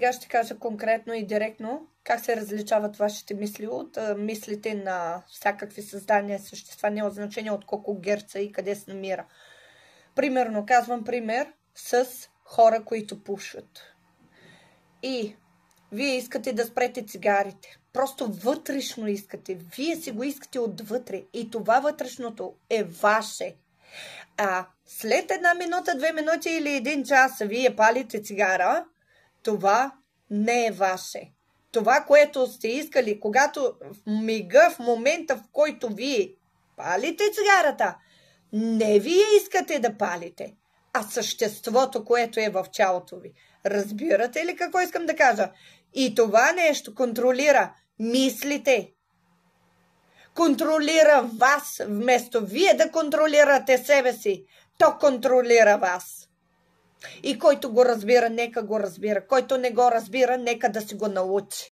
сега ще кажа конкретно и директно как се различават вашите мисли от мислите на всякакви създания, същества, няма значение от колко герца и къде се намира. Примерно, казвам пример с хора, които пушат. И вие искате да спрете цигарите. Просто вътрешно искате. Вие си го искате отвътре. И това вътрешното е ваше. А след 1 минута, 2 минути или 1 час вие палите цигара, това не е ваше. Това, което сте искали, когато в мига, в момента, в който вие палите цигарата, не вие искате да палите, а съществото, което е в тялото ви. Разбирате ли какво искам да кажа? И това нещо контролира мислите. Контролира вас, вместо вие да контролирате себе си. То контролира вас. И който го разбира, нека го разбира. Който не го разбира, нека да си го научи.